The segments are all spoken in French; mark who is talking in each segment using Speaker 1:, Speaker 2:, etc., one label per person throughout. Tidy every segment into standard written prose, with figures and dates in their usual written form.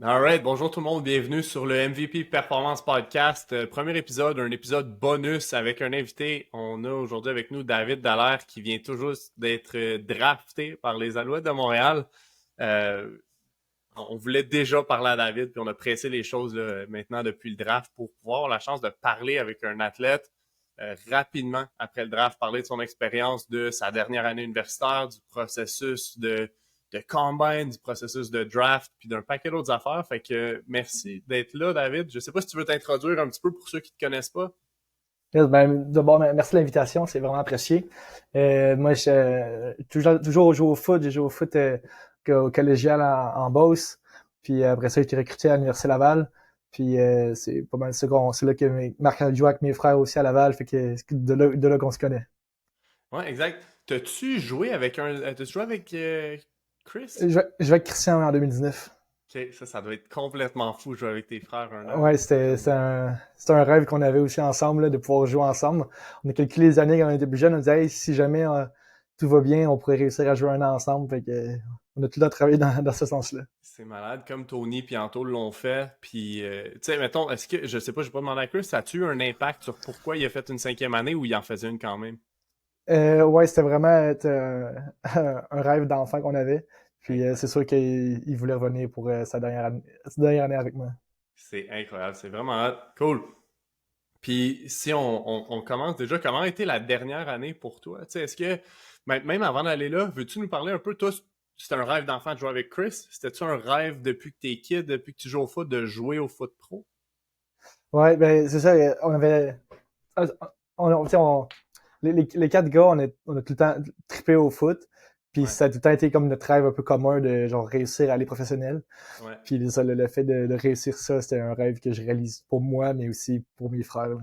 Speaker 1: Alright, bonjour tout le monde, bienvenue sur le MVP Performance Podcast. Premier épisode, un épisode bonus avec un invité. On a aujourd'hui avec nous David Dallaire qui vient tout juste d'être drafté par les Alouettes de Montréal. Euh, on voulait déjà parler à David, puis on a pressé les choses là, maintenant depuis le draft pour pouvoir avoir la chance de parler avec un athlète rapidement après le draft, parler de son expérience, de sa dernière année universitaire, du processus de combine, du processus de draft, puis d'un paquet d'autres affaires. Fait que merci d'être là, David. Je sais pas si tu veux t'introduire un petit peu pour ceux qui te connaissent pas.
Speaker 2: Yes, ben, d'abord, merci de l'invitation, c'est vraiment apprécié. Moi, toujours joué au foot, j'ai joué au foot au collégial en Beauce. Puis après ça, j'ai été recruté à l'Université Laval. Puis c'est pas mal ça c'est là que Marc a joué avec mes frères aussi à Laval, fait que c'est de là qu'on se connaît.
Speaker 1: Ouais, exact. T'as-tu joué avec Chris?
Speaker 2: Je vais avec Christian en 2019.
Speaker 1: Ok, ça doit être complètement fou jouer avec tes frères un an.
Speaker 2: Ouais,
Speaker 1: Comme
Speaker 2: c'était un rêve qu'on avait aussi ensemble, là, de pouvoir jouer ensemble. On a calculé les années quand on était plus jeune, on disait, hey, si jamais tout va bien, on pourrait réussir à jouer un an ensemble. Fait que, on a tout le temps travaillé dans ce sens-là.
Speaker 1: c'est malade, comme Tony et Anto l'ont fait. Puis, tu sais, mettons, est-ce que, je sais pas, j'ai pas demandé à Chris, ça a-tu eu un impact sur pourquoi il a fait une cinquième année ou il en faisait une quand même?
Speaker 2: Ouais, c'était vraiment un rêve d'enfant qu'on avait. Puis c'est
Speaker 1: Incroyable.
Speaker 2: sûr qu'il voulait revenir pour sa dernière année avec moi.
Speaker 1: C'est incroyable, c'est vraiment hot. Cool. Puis, si on commence déjà, comment a été la dernière année pour toi? Tu sais, est-ce que, même avant d'aller là, veux-tu nous parler un peu, toi, c'était un rêve d'enfant de jouer avec Chris? C'était-tu un rêve depuis que t'es kid, depuis que tu joues au foot, de jouer au foot pro?
Speaker 2: Ouais, ben c'est ça, on avait. Tu sais, les quatre gars, on a tout le temps trippé au foot. Puis
Speaker 1: Ouais,
Speaker 2: ça a tout le temps été comme notre rêve un peu commun de genre réussir à aller professionnel.
Speaker 1: ouais,
Speaker 2: Puis ça, le fait de réussir ça, c'était un rêve que je réalise pour moi, mais aussi pour mes frères, là.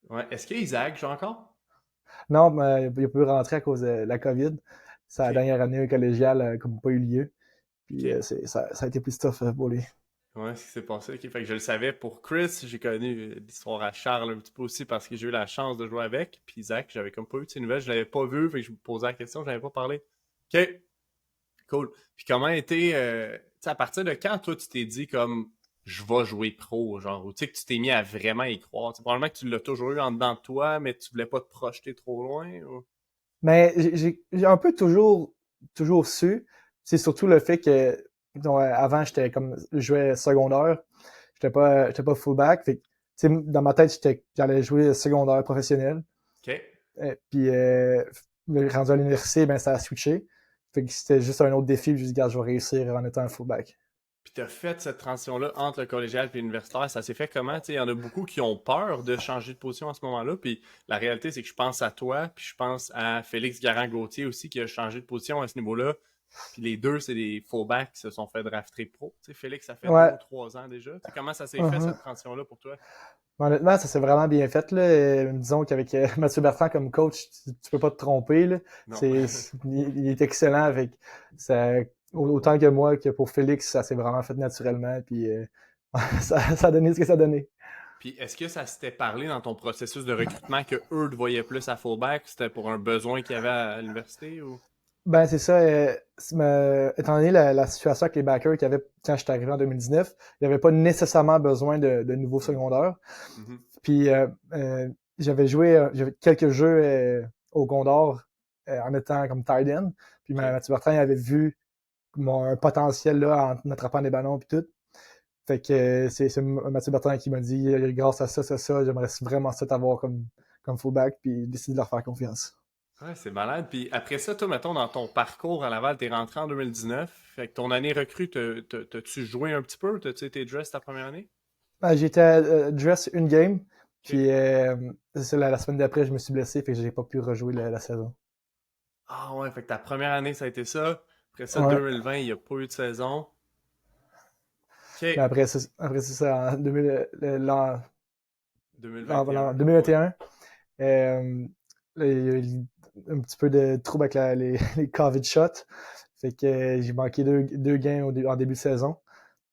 Speaker 1: ouais. Est-ce que Isaac joue encore?
Speaker 2: Non, mais il a pu rentrer à cause de la COVID. Sa
Speaker 1: Ok,
Speaker 2: dernière année collégiale a comme pas eu lieu. Puis
Speaker 1: ok.
Speaker 2: ça a été plus tough pour lui.
Speaker 1: Ouais, ce qui s'est passé. Ok, fait que je le savais pour Chris. J'ai connu l'histoire à Charles un petit peu aussi parce que j'ai eu la chance de jouer avec. Puis Isaac, j'avais comme pas eu de ses nouvelles. Je l'avais pas vu. Fait que je me posais la question. Je n'avais pas parlé. Ok, cool. Puis comment était. Tu sais, à partir de quand, toi, tu t'es dit comme je vais jouer pro, genre, ou tu sais, que tu t'es mis à vraiment y croire. Tu sais, probablement que tu l'as toujours eu en dedans de toi, mais tu voulais pas te projeter trop loin. Ou...
Speaker 2: Mais j'ai un peu toujours su. C'est surtout le fait que avant, j'étais comme je jouais secondaire. J'étais pas fullback. Fait que, tu sais, dans ma tête, j'allais jouer secondaire professionnel.
Speaker 1: Ok.
Speaker 2: Puis rendu à l'université, ben ça a switché. Fait que c'était juste un autre défi. Puis je me suis dit, regarde, je vais réussir en étant un fullback.
Speaker 1: Puis t'as fait cette transition-là entre le collégial et l'universitaire, ça s'est fait comment? Tu sais, il y en a beaucoup qui ont peur de changer de position à ce moment-là. Puis la réalité, c'est que je pense à toi, puis je pense à Félix Garand-Gauthier aussi qui a changé de position à ce niveau-là. Puis les deux, c'est des fullbacks qui se sont fait drafter pro. Tu sais, Félix, ça fait deux
Speaker 2: Ouais.
Speaker 1: ou trois ans déjà. Tu sais, comment ça s'est fait
Speaker 2: Uh-huh.
Speaker 1: cette transition-là pour toi?
Speaker 2: Honnêtement, ça s'est vraiment bien fait, là. Disons qu'avec Mathieu Bertrand comme coach, tu peux pas te tromper, là.
Speaker 1: Non.
Speaker 2: Il est excellent avec ça, autant que moi que pour Félix, ça s'est vraiment fait naturellement, puis ça a donné ce que ça a donné.
Speaker 1: Puis est-ce que ça s'était parlé dans ton processus de recrutement que eux te voyaient plus à fullback? C'était pour un besoin qu'il y avait à l'université ou?
Speaker 2: Ben, c'est ça, étant donné la situation avec les backers qu'il y avait quand j'étais arrivé en 2019, il n'y avait pas nécessairement besoin de nouveaux
Speaker 1: Hmm.
Speaker 2: secondaires.
Speaker 1: Mhm.
Speaker 2: Puis j'avais quelques jeux au Gondor en étant comme tight end. Puis
Speaker 1: OK.
Speaker 2: Mathieu Bertrand il avait vu un potentiel là en attrapant des ballons puis tout. Fait que c'est Mathieu Bertrand qui m'a dit grâce à ça, j'aimerais vraiment ça t'avoir comme fullback puis décider de leur faire confiance.
Speaker 1: Ouais, c'est malade. Puis après ça, toi, mettons, dans ton parcours à Laval, t'es rentré en 2019. Fait que ton année recrue, t'as-tu joué un petit peu? T'as-tu été dress ta première année?
Speaker 2: J'étais dress une game,
Speaker 1: OK.
Speaker 2: puis c'est la semaine d'après, je me suis blessé, fait que j'ai pas pu rejouer la saison.
Speaker 1: Ah ouais, fait que ta première année, ça a été ça. Après ça,
Speaker 2: Ouais.
Speaker 1: 2020, il n'y a pas eu de saison.
Speaker 2: Mais
Speaker 1: OK.
Speaker 2: après ça, en 2000, en
Speaker 1: 2021, ouais.
Speaker 2: 2021, là, il y a eu un petit peu de trouble avec les COVID shots. Fait que j'ai manqué deux games en début de saison.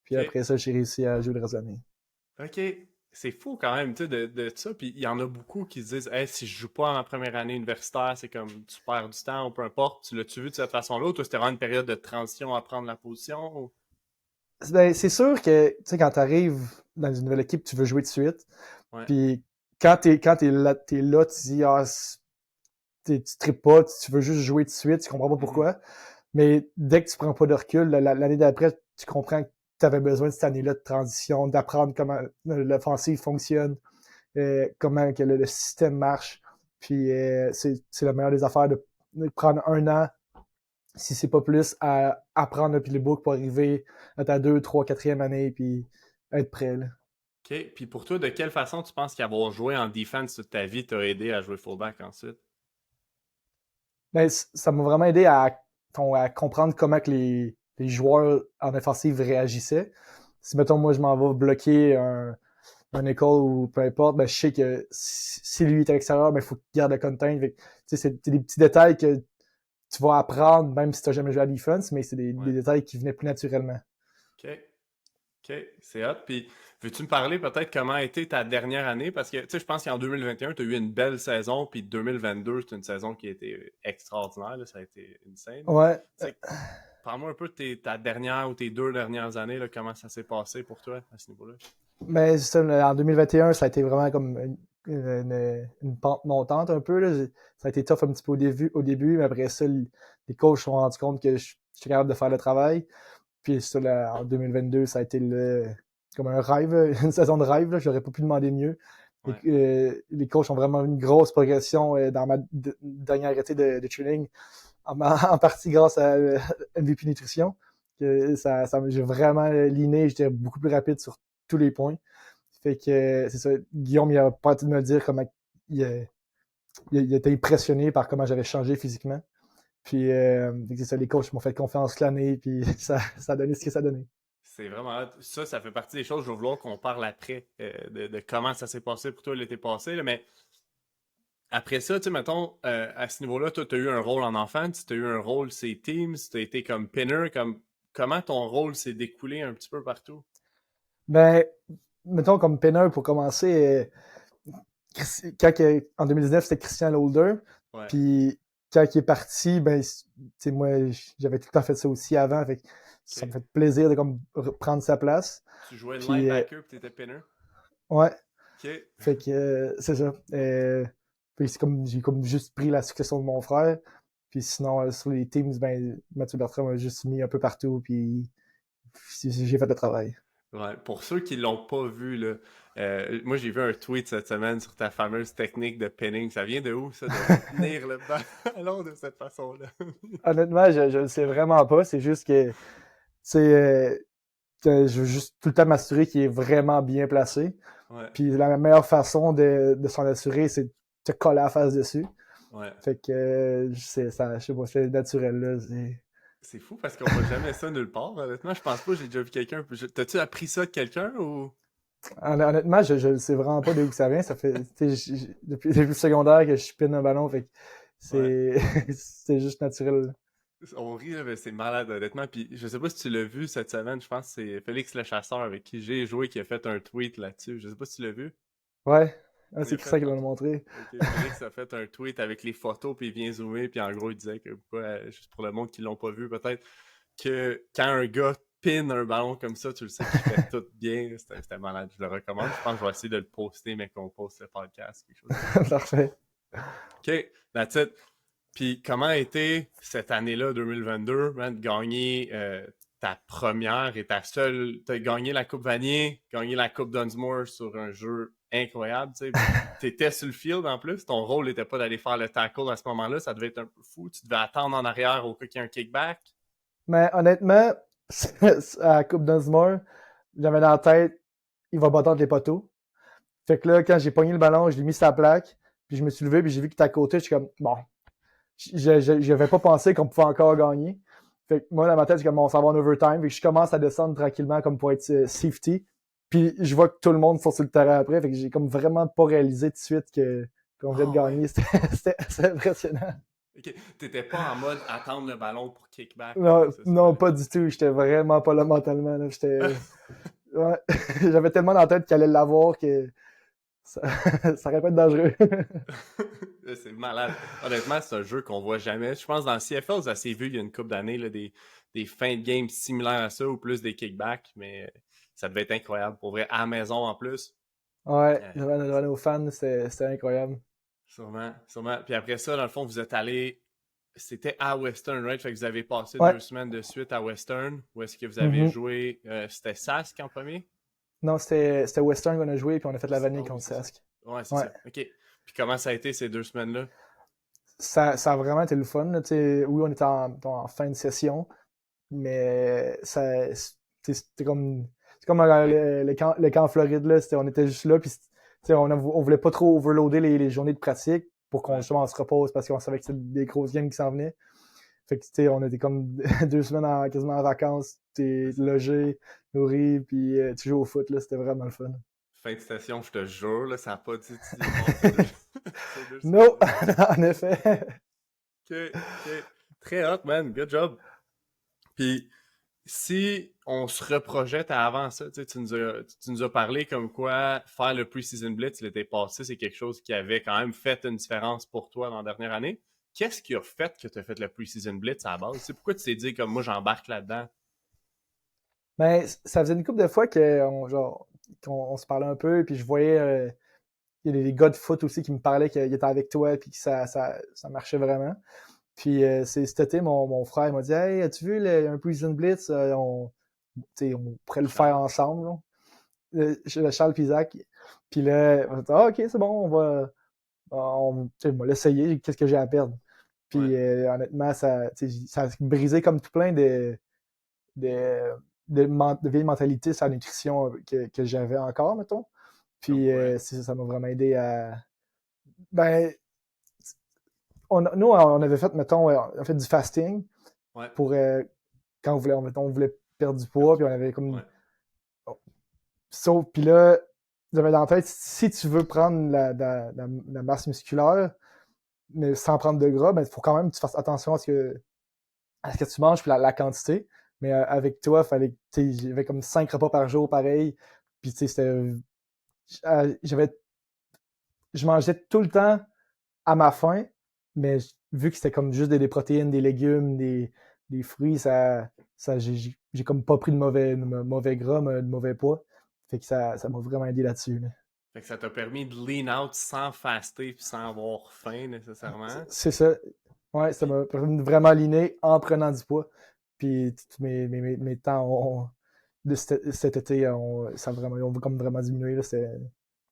Speaker 2: Puis
Speaker 1: OK.
Speaker 2: après ça, j'ai réussi à jouer le reste de l'année.
Speaker 1: OK. C'est fou quand même, tu sais, de ça. Puis il y en a beaucoup qui se disent, hey, si je joue pas en première année universitaire, c'est comme tu perds du temps ou peu importe. Tu l'as-tu vu de cette façon-là ou toi, c'était vraiment une période de transition à prendre la position? Ou...
Speaker 2: Ben, c'est sûr que, tu sais, quand t'arrives dans une nouvelle équipe, tu veux jouer de suite.
Speaker 1: Ouais.
Speaker 2: Puis quand t'es là, tu dis, tu tripes pas, tu veux juste jouer de suite, tu comprends pas pourquoi. Mais dès que tu prends pas de recul, l'année d'après, tu comprends que tu avais besoin de cette année-là de transition, d'apprendre comment l'offensive fonctionne, comment que le système marche. Puis c'est la meilleure des affaires de prendre un an, si c'est pas plus, à apprendre le playbook pour arriver à ta 2, 3, 4e année, puis être prêt. Là.
Speaker 1: OK. Puis pour toi, de quelle façon tu penses qu'avoir joué en defense toute ta vie t'a aidé à jouer fullback ensuite?
Speaker 2: Ben, ça m'a vraiment aidé à comprendre comment que les joueurs en offensive réagissaient. Si, mettons, moi, je m'en vais bloquer un école ou peu importe, ben, je sais que si lui est à l'extérieur, ben, il faut qu'il garde le contain. C'est des petits détails que tu vas apprendre, même si tu n'as jamais joué à la defense, mais c'est des détails qui venaient plus naturellement.
Speaker 1: OK. OK, c'est hot. Puis, veux-tu me parler peut-être comment a été ta dernière année? Parce que, tu sais, je pense qu'en 2021, tu as eu une belle saison, puis 2022, c'est une saison qui a été extraordinaire, là, ça a été insane.
Speaker 2: Ouais.
Speaker 1: Parle-moi un peu de ta dernière ou tes 2 dernières années, là, comment ça s'est passé pour toi à ce niveau-là?
Speaker 2: Mais ça, en 2021, ça a été vraiment comme une pente montante un peu. Là. Ça a été tough un petit peu au début, mais après ça, les coachs se sont rendus compte que j'étais capable de faire le travail. Puis ça, là, en 2022, ça a été comme un rêve, une saison de rêve. Là. J'aurais pas pu demander mieux.
Speaker 1: Ouais.
Speaker 2: Les coachs ont vraiment une grosse progression dans ma dernière été de training, en partie grâce à MVP Nutrition. Que j'ai vraiment liné, j'étais beaucoup plus rapide sur tous les points. Fait que c'est ça, Guillaume, il a pas arrêté de me dire comment il était impressionné par comment j'avais changé physiquement. Puis c'est ça, les coachs m'ont fait confiance l'année, puis ça a donné ce que ça a donné.
Speaker 1: C'est vraiment hot. Ça fait partie des choses, je vais vouloir qu'on parle après de comment ça s'est passé pour toi l'été passé, là, mais après ça, tu sais, mettons, à ce niveau-là, toi, tu as eu un rôle en enfance, tu as eu un rôle c'est Teams, tu as été comme pinner, comment ton rôle s'est découlé un petit peu partout?
Speaker 2: Ben, mettons comme Penner pour commencer, en 2019, c'était Christian Laulder.
Speaker 1: Ouais.
Speaker 2: Puis quand il est parti, ben, moi, j'avais tout le temps fait ça aussi avant. Fait que ça me
Speaker 1: OK.
Speaker 2: fait plaisir de comme prendre sa place.
Speaker 1: Tu jouais
Speaker 2: Puis,
Speaker 1: linebacker puis t'étais pinner?
Speaker 2: ouais.
Speaker 1: OK.
Speaker 2: Fait que c'est ça. Puis j'ai comme juste pris la succession de mon frère. Puis sinon, sur les teams, ben, Mathieu Bertrand m'a juste mis un peu partout. Puis j'ai fait le travail.
Speaker 1: Ouais. Pour ceux qui l'ont pas vu, là, moi j'ai vu un tweet cette semaine sur ta fameuse technique de pinning. Ça vient de où, ça, de tenir le ballon de cette façon-là?
Speaker 2: Honnêtement, je le sais vraiment pas. C'est juste que je veux juste tout le temps m'assurer qu'il est vraiment bien placé.
Speaker 1: Ouais.
Speaker 2: Puis la meilleure façon de s'en assurer, c'est de te coller la face dessus.
Speaker 1: Ouais.
Speaker 2: Fait que je sais pas, c'est naturel là.
Speaker 1: C'est fou parce qu'on voit jamais ça nulle part. Honnêtement, je pense pas que j'ai déjà vu quelqu'un. T'as-tu appris ça de quelqu'un ou?
Speaker 2: Honnêtement, je sais vraiment pas d'où ça vient. Ça fait depuis le secondaire que je spinne un ballon, fait que
Speaker 1: Ouais.
Speaker 2: c'est juste naturel.
Speaker 1: On rit, là, mais c'est malade, honnêtement. Puis je sais pas si tu l'as vu cette semaine, je pense que c'est Félix le Chasseur avec qui j'ai joué qui a fait un tweet là-dessus. Je sais pas si tu l'as vu.
Speaker 2: Ouais. Ah,
Speaker 1: Il
Speaker 2: c'est
Speaker 1: a
Speaker 2: Christian
Speaker 1: fait
Speaker 2: qui m'a montré.
Speaker 1: Ok, Félix a fait un tweet avec les photos, puis il vient zoomer, puis en gros, il disait que, juste pour le monde qui l'ont pas vu, peut-être, que quand un gars pin un ballon comme ça, tu le sais qu'il fait tout bien. C'était malade, je le recommande. Je pense que je vais essayer de le poster, mais qu'on poste le podcast, quelque chose comme ça.
Speaker 2: Parfait.
Speaker 1: OK, that's it. Puis comment a été cette année-là, 2022, man, de gagner ta première et ta seule... T'as gagné la Coupe Vanier, gagné la Coupe Dunsmore sur un jeu incroyable, tu sais. T'étais sur le field en plus, ton rôle n'était pas d'aller faire le tackle à ce moment-là, ça devait être un peu fou. Tu devais attendre en arrière au cas qu'il y ait un kickback.
Speaker 2: Mais honnêtement, à la Coupe Dunsmore, j'avais dans la tête, il va battre les poteaux. Fait que là, quand j'ai pogné le ballon, je l'ai mis sur la plaque, puis je me suis levé, puis j'ai vu qu'il était à côté, je suis comme, bon, je n'avais pas pensé qu'on pouvait encore gagner. Fait que moi, dans ma tête, j'ai comme, on s'en va en overtime, fait que je commence à descendre tranquillement comme pour être safety, puis je vois que tout le monde fonce sur le terrain après, fait que j'ai comme vraiment pas réalisé tout de suite qu'on venait de
Speaker 1: Ah ouais.
Speaker 2: gagner. C'était assez impressionnant.
Speaker 1: Ok, t'étais pas en mode attendre le ballon pour kickback ou quoi
Speaker 2: Non,
Speaker 1: que ce soit.
Speaker 2: non, pas du tout. J'étais vraiment pas là mentalement. Là. Ouais. J'avais tellement dans la tête qu'elle allait l'avoir que Ça, ça aurait pu être dangereux.
Speaker 1: C'est malade. Honnêtement, c'est un jeu qu'on voit jamais. Je pense que dans le CFL, ça s'est vu il y a une couple d'années, là, des fins de game similaires à ça ou plus des kickbacks, mais ça devait être incroyable. Pour vrai, à la maison en plus.
Speaker 2: Ouais,
Speaker 1: Euh,
Speaker 2: devant nos fans, c'était incroyable.
Speaker 1: Sûrement, sûrement. Puis après ça, dans le fond, vous êtes allé. C'était à Western, right? Fait que vous avez passé
Speaker 2: Ouais.
Speaker 1: 2 semaines de suite à Western. Où est-ce que vous avez
Speaker 2: Mhm.
Speaker 1: joué? C'était Sask en premier?
Speaker 2: Non, c'était Western qu'on a joué, puis on a fait la vanille
Speaker 1: Ah oui,
Speaker 2: contre
Speaker 1: c'est ça.
Speaker 2: Sask.
Speaker 1: Ouais, c'est
Speaker 2: Ouais.
Speaker 1: ça. OK. Puis comment ça a été ces 2 semaines-là?
Speaker 2: Ça a vraiment été le fun, là, tu sais. Oui, on était en fin de session, mais c'était comme, c'est comme le camp en Floride, là. On était juste là, puis tu sais, on voulait pas trop overloader les journées de pratique pour qu'on
Speaker 1: Ouais.
Speaker 2: justement on se repose parce qu'on savait que c'était des grosses games qui s'en venaient. Fait que, tu sais, on était comme 2 semaines quasiment en vacances, t'es
Speaker 1: C'est ça.
Speaker 2: logé, nourri, puis tu joues au foot, là, c'était vraiment le fun.
Speaker 1: Fin de station, je te jure, là, ça n'a pas dit tu y as passé ces deux
Speaker 2: Non,
Speaker 1: semaines-là.
Speaker 2: en effet.
Speaker 1: OK, OK. Très hot, man. Good job. Puis, si on se reprojette à avant ça, tu sais, tu nous as parlé comme quoi faire le Preseason Blitz l'été passé, c'est quelque chose qui avait quand même fait une différence pour toi dans la dernière année. Qu'est-ce qui a fait que tu as fait le Preseason Blitz à la base? C'est pourquoi tu t'es dit comme moi j'embarque là-dedans?
Speaker 2: Mais ça faisait une couple de fois qu'on se parlait un peu, puis je voyais il y a des gars de foot aussi qui me parlaient qu'ils étaient avec toi, puis que ça marchait vraiment. Puis c'est cet été, mon frère m'a dit Hey, as-tu vu un Prison Blitz? Tu sais, on pourrait le faire
Speaker 1: Charles?
Speaker 2: ensemble. Là. Charles Pisac. Puis là, on a dit, ah, ok, c'est bon, tu sais, on va l'essayer, qu'est-ce que j'ai à perdre?
Speaker 1: Ouais.
Speaker 2: Puis honnêtement, tu sais, ça a brisé comme tout plein de, de vieilles mentalités sur la nutrition que j'avais encore, mettons.
Speaker 1: Comme
Speaker 2: Puis
Speaker 1: quoi?
Speaker 2: ça m'a vraiment aidé à. Ben, nous, on avait fait, mettons, on a fait du fasting
Speaker 1: Ouais.
Speaker 2: pour quand mettons, on voulait perdre du
Speaker 1: Perdre
Speaker 2: poids,
Speaker 1: du
Speaker 2: puis on
Speaker 1: poids.
Speaker 2: avait comme.
Speaker 1: Ouais.
Speaker 2: Sauf, puis là, j'avais dans la tête, si tu veux prendre la masse musculaire, mais sans prendre de gras, ben, il faut quand même que tu fasses attention à ce que tu manges puis la quantité. Mais avec toi, fallait, j'avais comme 5 repas par jour, pareil. Puis tu sais, j'avais, je mangeais tout le temps à ma faim, mais vu que c'était comme juste des protéines, des légumes, des fruits, j'ai comme pas pris de mauvais gras, de mauvais poids. Fait que ça m'a vraiment aidé là-dessus. Là.
Speaker 1: Fait que ça t'a permis de lean out sans faster puis sans avoir faim nécessairement.
Speaker 2: C'est ça. Ouais, ça
Speaker 1: Puis,
Speaker 2: m'a permis de vraiment aligner en prenant du poids. Puis mes temps de cet été, ils ont comme vraiment diminué. Là,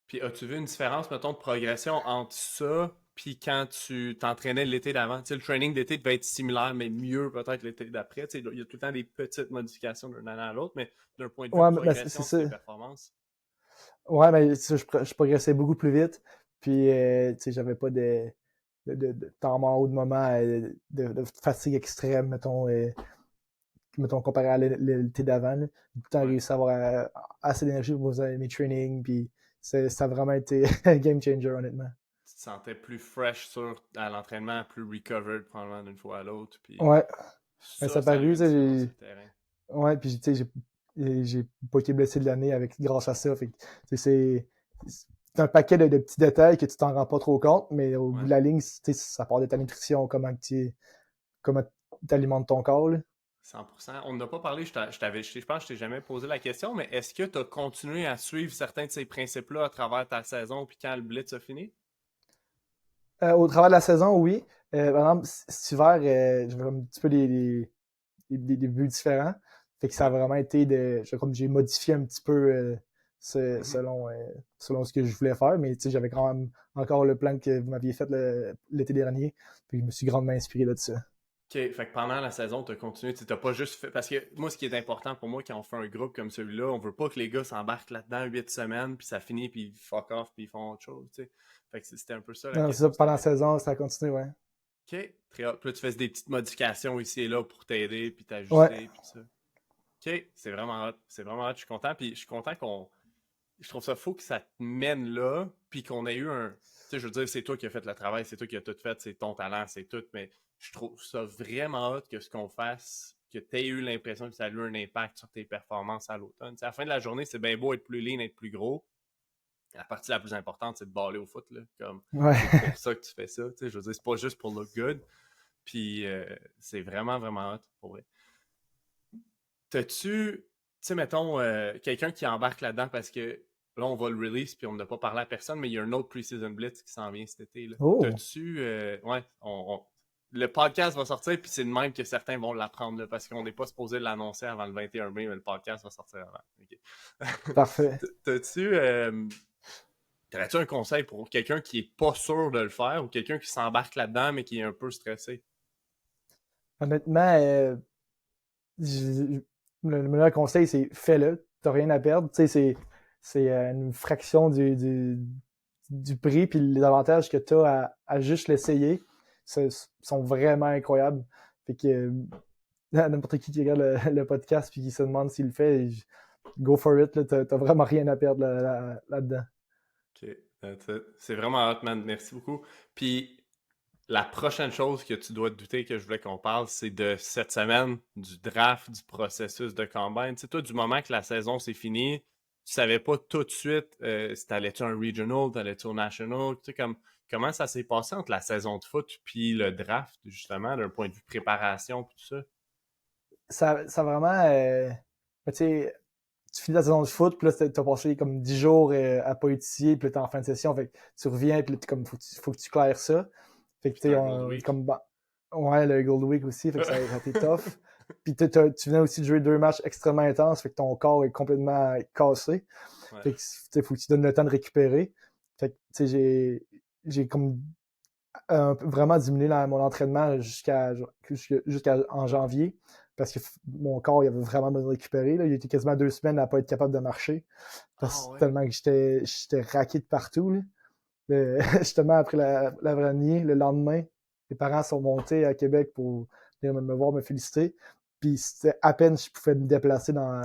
Speaker 1: puis as-tu vu une différence, mettons, de progression entre ça puis quand tu t'entraînais l'été d'avant? Tu sais, le training d'été devait être similaire, mais mieux peut-être l'été d'après. Tu sais, il y a tout le temps des petites modifications d'une année à l'autre, mais d'un point de vue de
Speaker 2: ouais, ben, c'est
Speaker 1: progression sur
Speaker 2: ça.
Speaker 1: tes performances.
Speaker 2: Ouais, mais ça, je progressais beaucoup plus vite. Puis, tu sais, j'avais pas de temps mort ou de moment de fatigue extrême, mettons comparé à l'été d'avant. Là. J'ai tout le temps
Speaker 1: Ouais.
Speaker 2: réussi à avoir assez d'énergie pour mes trainings. Puis, ça a vraiment été un game changer, honnêtement.
Speaker 1: Tu te sentais plus fresh à l'entraînement, plus recovered probablement d'une fois à l'autre. Puis
Speaker 2: Ouais, mais ça
Speaker 1: ça,
Speaker 2: a
Speaker 1: ça a eu
Speaker 2: paru,
Speaker 1: une
Speaker 2: tu sais,
Speaker 1: différence sur le terrain.
Speaker 2: ouais, puis tu sais, j'ai pas été blessé de l'année grâce à ça. Fait que, tu sais, c'est un paquet de petits détails que tu t'en rends pas trop compte, mais au bout
Speaker 1: Ouais.
Speaker 2: de la ligne, tu sais, ça part de ta nutrition, comment tu alimentes ton corps. Là.
Speaker 1: 100%. On n'a pas parlé, je pense que je t'ai jamais posé la question, mais est-ce que tu as continué à suivre certains de ces principes-là à travers ta saison puis quand le Blitz a fini?
Speaker 2: Au travers de la saison, oui. Par exemple, cet hiver, j'avais un petit peu des buts différents. Fait que ça a
Speaker 1: Ouais.
Speaker 2: vraiment été comme j'ai modifié un petit peu
Speaker 1: Mhm.
Speaker 2: selon ce que je voulais faire, mais tu sais, j'avais quand même encore le plan que vous m'aviez fait l'été dernier, puis je me suis grandement inspiré de ça.
Speaker 1: OK, fait que pendant la saison, tu as continué, tu n'as pas juste fait. Parce que moi, ce qui est important pour moi quand on fait un groupe comme celui-là, on veut pas que les gars s'embarquent là-dedans 8 semaines, puis ça finit, puis ils fuck off, puis ils font autre chose, tu sais. Fait que c'était un peu ça la
Speaker 2: Non, c'est ça,
Speaker 1: question.
Speaker 2: pendant la
Speaker 1: C'était.
Speaker 2: saison, ça a continué, ouais.
Speaker 1: OK, très hot. Puis là, tu fais des petites modifications ici et là pour t'aider, puis
Speaker 2: Ouais,
Speaker 1: t'ajuster, puis tout ça. OK, c'est vraiment hot. C'est vraiment hot. Je suis content. Puis je suis content qu'on. Je trouve ça fou que ça te mène là, puis qu'on ait eu un. Tu sais, je veux dire, c'est toi qui as fait le travail, c'est toi qui as tout fait, c'est ton talent, c'est tout, mais je trouve ça vraiment hot que ce qu'on fasse, que tu aies eu l'impression que ça a eu un impact sur tes performances à l'automne. Tu sais, à la fin de la journée, c'est bien beau être plus lean, être plus gros, la partie la plus importante, c'est de baller au foot, là. Comme,
Speaker 2: Ouais.
Speaker 1: c'est pour ça que tu fais ça. Tu sais, je veux dire, c'est pas juste pour look good. Puis c'est vraiment, vraiment hot, pour vrai. T'as-tu, tu sais, mettons, quelqu'un qui embarque là-dedans parce que là, on va le release puis on n'a pas parlé à personne, mais il y a un autre Preseason Blitz qui s'en vient cet été, là.
Speaker 2: Oh!
Speaker 1: T'as-tu, ouais, le podcast va sortir puis c'est de même que certains vont l'apprendre, là, parce qu'on n'est pas supposé l'annoncer avant le 21 mai, mais le podcast va sortir avant. OK.
Speaker 2: Parfait.
Speaker 1: T'as-tu, t'aurais-tu un conseil pour quelqu'un qui est pas sûr de le faire ou quelqu'un qui s'embarque là-dedans mais qui est un peu stressé?
Speaker 2: Honnêtement, le meilleur conseil, c'est fais-le. T'as rien à perdre. Tu sais, c'est une fraction du prix puis les avantages que tu as à juste l'essayer sont vraiment incroyables. Fait que n'importe qui regarde le podcast puis qui se demande s'il le fait, go for it. Là, t'as vraiment rien à perdre là-dedans.
Speaker 1: OK. C'est vraiment hot, man. Merci beaucoup. Puis, la prochaine chose que tu dois te douter que je voulais qu'on parle, c'est de cette semaine, du draft, du processus de combine. Tu sais, toi, du moment que la saison s'est finie, tu savais pas tout de suite si t'allais-tu un regional, t'allais-tu au national. Tu sais, comment ça s'est passé entre la saison de foot puis le draft, justement, d'un point de vue préparation et tout ça?
Speaker 2: Ça vraiment. Tu sais, tu finis la saison de foot, puis là, t'as passé comme 10 jours à pas étudier, puis là, t'es en fin de session, fait que tu reviens, puis là, t'es comme, faut que tu claires ça. Fait que, tu
Speaker 1: C'est
Speaker 2: sais,
Speaker 1: un Gold Week.
Speaker 2: comme, ouais, le Gold Week aussi, fait que ça a été tough. Puis tu venais aussi de jouer 2 matchs extrêmement intenses, fait que ton corps est complètement cassé.
Speaker 1: Ouais.
Speaker 2: Fait que, tu sais, faut que tu donnes le temps de récupérer. Fait que, tu sais, j'ai comme vraiment diminué mon entraînement jusqu'à en janvier parce que mon corps il avait vraiment besoin de récupérer. Là. Il était quasiment 2 semaines à pas être capable de marcher parce que
Speaker 1: Ouais.
Speaker 2: tellement que j'étais raqué de partout. Là. Justement, après la vranie, le lendemain, les parents sont montés à Québec pour venir me voir, me féliciter. Puis c'était à peine je pouvais me déplacer dans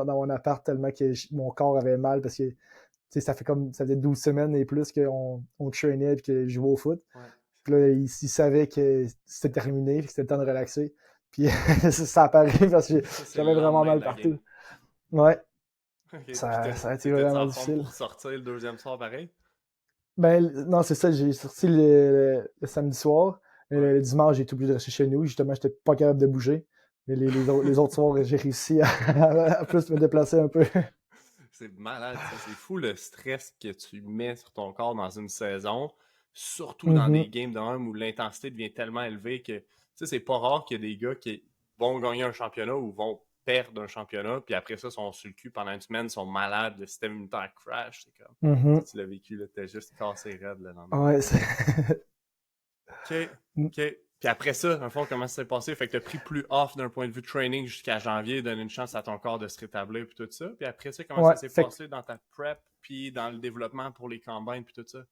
Speaker 2: mon appart tellement que mon corps avait mal parce que ça faisait 12 semaines et plus qu'on traînait et que je jouais au foot.
Speaker 1: Ouais.
Speaker 2: Puis là, il savait que c'était terminé, que c'était le temps de relaxer. Puis ça a paru parce que
Speaker 1: Ça, c'est le
Speaker 2: j'avais vraiment
Speaker 1: lendemain de
Speaker 2: mal
Speaker 1: la game.
Speaker 2: partout. Ouais,
Speaker 1: OK. Puis
Speaker 2: ça a été
Speaker 1: t'étais-tu
Speaker 2: vraiment
Speaker 1: en forme
Speaker 2: difficile.
Speaker 1: pour sortir le deuxième soir pareil?
Speaker 2: Ben non, c'est ça, j'ai sorti le samedi soir. Mais
Speaker 1: Ouais.
Speaker 2: le dimanche, j'ai été obligé de rester chez nous. Justement, j'étais pas capable de bouger. Mais les autres soirs, j'ai réussi à plus me déplacer un peu.
Speaker 1: C'est malade, ça. C'est fou le stress que tu mets sur ton corps dans une saison, surtout dans des
Speaker 2: Mhm.
Speaker 1: games de même où l'intensité devient tellement élevée que, tu sais, c'est pas rare qu'il y a des gars qui vont gagner un championnat ou vont perdre un championnat, puis après ça, sont sur le cul pendant une semaine, sont malades, le système immunitaire crash, c'est comme,
Speaker 2: Mhm.
Speaker 1: tu l'as vécu, là, t'es juste cassé raide le lendemain.
Speaker 2: Ouais,
Speaker 1: OK, OK. Puis après ça, dans le fond, comment ça s'est passé? Fait que t'as pris plus off d'un point de vue training jusqu'à janvier, donner une chance à ton corps de se rétablir puis tout ça. Puis après ça, comment
Speaker 2: ouais.
Speaker 1: ça s'est passé dans ta prep puis dans le développement pour les combines puis tout ça?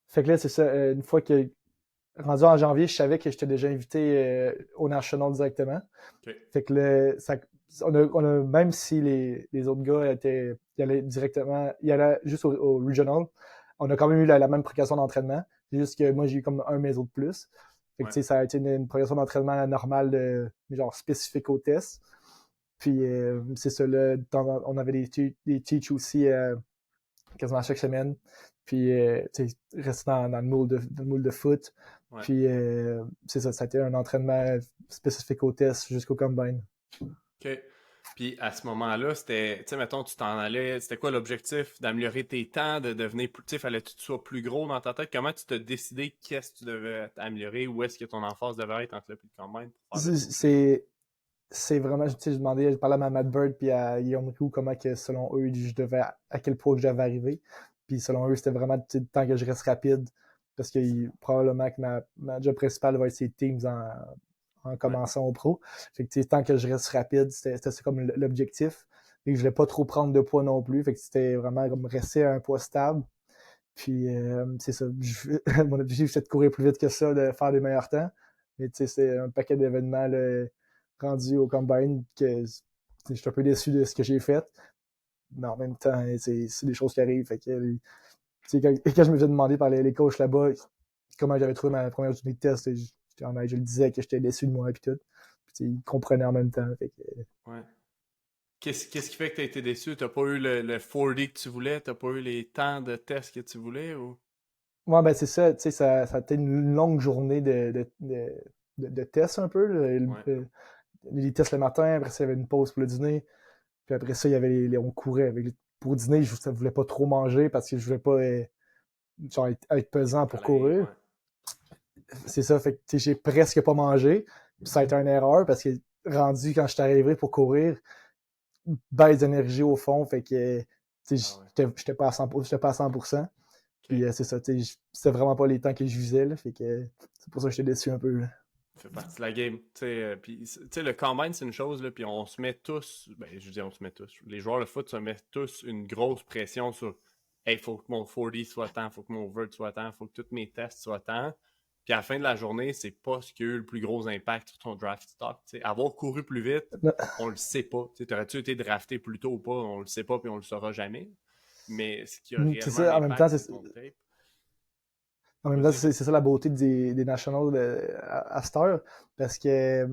Speaker 2: Fait que là, c'est ça. Une fois que rendu en janvier, je savais que j'étais déjà invité au National directement.
Speaker 1: OK.
Speaker 2: Fait que même si les autres gars ils allaient directement, ils allaient juste au Regional, on a quand même eu la même progression d'entraînement. C'est juste que moi, j'ai eu comme un mes autres plus. Fait que,
Speaker 1: Ouais.
Speaker 2: tu sais, ça a été une progression d'entraînement normale, genre spécifique au test. Puis, c'est ça, là, on avait des teach aussi quasiment chaque semaine. Puis, tu sais, rester dans le moule de foot.
Speaker 1: Ouais.
Speaker 2: Puis, c'est ça, ça a été un entraînement spécifique au test jusqu'au combine.
Speaker 1: OK. Puis à ce moment-là, c'était, tu sais, mettons, tu t'en allais, c'était quoi l'objectif? D'améliorer tes temps, de devenir plus, tu sais, fallait que tu sois plus gros dans ta tête? Comment tu t'as décidé qu'est-ce que tu devais améliorer? Où est-ce que ton emphase devait être entre le plus de combine pour faire le saut?
Speaker 2: C'est vraiment, tu sais, je parlais à Matt Bird puis à Guillaume Roux comment que selon eux, à quel point je devais arriver. Puis selon eux, c'était vraiment tu sais, le temps que je reste rapide parce que probablement que ma job principale va être ces teams en
Speaker 1: Ouais.
Speaker 2: commençant au pro. Fait que tu sais, tant que je reste rapide, c'était ça comme l'objectif. Et que je voulais pas trop prendre de poids non plus. Fait que c'était vraiment comme rester à un poids stable. Puis c'est ça. Mon objectif, c'est de courir plus vite que ça, de faire des meilleurs temps. Mais tu sais, c'est un paquet d'événements là, rendus au combine que je suis un peu déçu de ce que j'ai fait. Mais en même temps, c'est des choses qui arrivent. Fait que, quand je me faisais demander par les coachs là-bas comment j'avais trouvé ma première journée de test, je le disais que j'étais déçu de moi et tout. Puis ils comprenaient en même temps. Fait que,
Speaker 1: Ouais. Qu'est-ce qui fait que tu as été déçu? T'as pas eu le 40 que tu voulais? T'as pas eu les temps de tests que tu voulais? Ou...
Speaker 2: Ouais, ben c'est ça, tu sais, ça a été une longue journée de tests un peu.
Speaker 1: Ouais,
Speaker 2: Les tests le matin, après ça, il y avait une pause pour le dîner. Puis après ça, il y avait on courait. Pour dîner, je ne voulais pas trop manger parce que je voulais pas genre, être pesant pour
Speaker 1: aller,
Speaker 2: courir.
Speaker 1: ouais.
Speaker 2: C'est ça, fait que tu sais, j'ai presque pas mangé. Puis ça a été une erreur parce que rendu quand je suis arrivé pour courir, baisse d'énergie au fond, fait que tu
Speaker 1: Ah
Speaker 2: sais,
Speaker 1: ouais.
Speaker 2: j'étais pas à 100%, j'étais pas à 100%.
Speaker 1: OK.
Speaker 2: Puis c'est ça, tu sais, c'était vraiment pas les temps que je visais, là, fait que c'est pour ça que j'étais déçu un peu, là.
Speaker 1: Ça fait partie de la game. Puis, tu sais, le combine, c'est une chose, là, puis on se met tous, ben, je dis on se met tous, les joueurs de foot se mettent tous une grosse pression sur hey, faut que mon 40 soit temps, faut que mon vert soit temps, faut que tous mes tests soient temps. Puis à la fin de la journée, c'est pas ce qui a eu le plus gros impact sur ton draft stock. T'sais. Avoir couru plus vite, on le sait pas. T'aurais-tu été drafté plus tôt ou pas, on le sait pas, puis on le saura jamais. Mais ce qui a
Speaker 2: C'est
Speaker 1: réellement un
Speaker 2: ça,
Speaker 1: impact, c'est ton tape.
Speaker 2: en même temps,
Speaker 1: Vas-y,
Speaker 2: c'est ça la beauté des Nationals à cette heure, parce que tu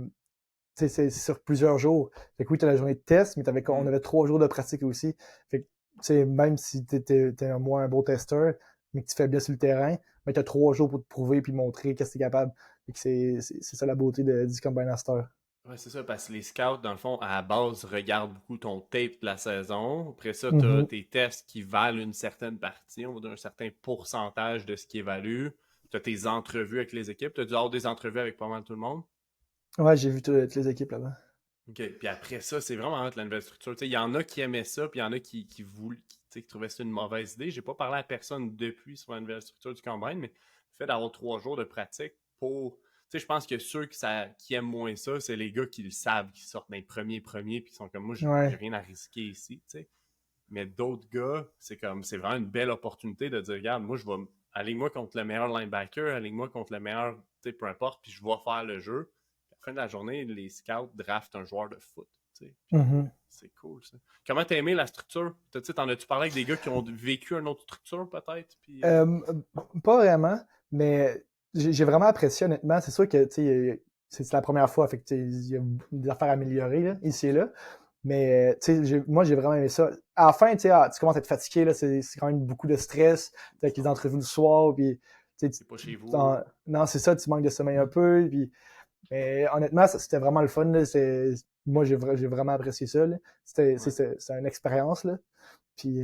Speaker 2: sais, c'est sur plusieurs jours. Fait que oui, t'as la journée de test, mais on
Speaker 1: Hmm.
Speaker 2: avait 3 jours de pratique aussi. Fait que, tu sais, même si t'es un moins un beau testeur, mais que tu fais bien sur le terrain, mais t'as 3 jours pour te prouver puis montrer qu'est-ce que t'es capable. Fait que c'est ça la beauté du Combine à cette heure.
Speaker 1: Ouais, c'est ça, parce que les scouts, dans le fond, à la base, regardent beaucoup ton tape de la saison. Après ça, tu as
Speaker 2: Mhm.
Speaker 1: tes tests qui valent une certaine partie, on va dire un certain pourcentage de ce qui est valu. Tu as tes entrevues avec les équipes. Tu as dû avoir des entrevues avec pas mal tout le monde.
Speaker 2: Ouais, j'ai vu toutes les équipes là-bas.
Speaker 1: OK. Puis après ça, c'est vraiment hot, la nouvelle structure. Il y en a qui aimaient ça, puis il y en a qui trouvaient ça une mauvaise idée. J'ai pas parlé à personne depuis sur la nouvelle structure du Combine, mais le fait d'avoir 3 jours de pratique pour. Je pense que ceux qui aiment moins ça, c'est les gars qui le savent, qui sortent d'un premiers, puis qui sont comme moi, j'ai
Speaker 2: Ouais.
Speaker 1: rien à risquer ici. T'sais. Mais d'autres gars, c'est vraiment une belle opportunité de dire, regarde, moi, je vais aligne-moi contre le meilleur linebacker, aligne-moi contre le meilleur, peu importe, puis je vais faire le jeu. Puis à la fin de la journée, les scouts draftent un joueur de foot. Puis
Speaker 2: Mhm.
Speaker 1: c'est cool, ça. Comment t'as aimé la structure? T'en as-tu parlé avec des gars qui ont vécu une autre structure, peut-être? Puis,
Speaker 2: Euh, Pas vraiment, mais j'ai vraiment apprécié, honnêtement. C'est sûr que, tu sais, c'est la première fois, fait que, tu sais, il y a des affaires à améliorer, là, ici et là. Mais, tu sais, moi, j'ai vraiment aimé ça. À la fin, tu sais, tu commences à être fatigué, là, c'est quand même beaucoup de stress. T'as avec les entrevues le soir, puis, tu sais,
Speaker 1: c'est pas chez vous, là.
Speaker 2: non, c'est ça, tu manques de sommeil un peu, puis, mais honnêtement, c'était vraiment le fun, là. Moi, j'ai vraiment apprécié ça, là.
Speaker 1: Ouais.
Speaker 2: C'est une expérience, là. Puis,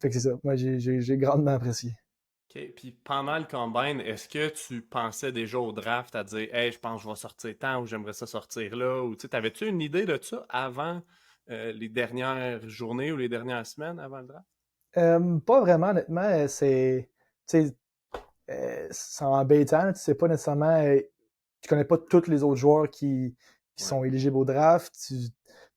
Speaker 2: fait que c'est ça. Moi, j'ai grandement apprécié.
Speaker 1: OK. Puis pendant le combine, est-ce que tu pensais déjà au draft à dire hey, je pense que je vais sortir tant ou j'aimerais ça sortir là? Ou tu t'avais-tu une idée de ça avant les dernières journées ou les dernières semaines avant le draft?
Speaker 2: Pas vraiment, honnêtement. Tu sais, c'est embêtant. Tu sais pas nécessairement, tu connais pas tous les autres joueurs qui
Speaker 1: Ouais.
Speaker 2: sont éligibles au draft. Tu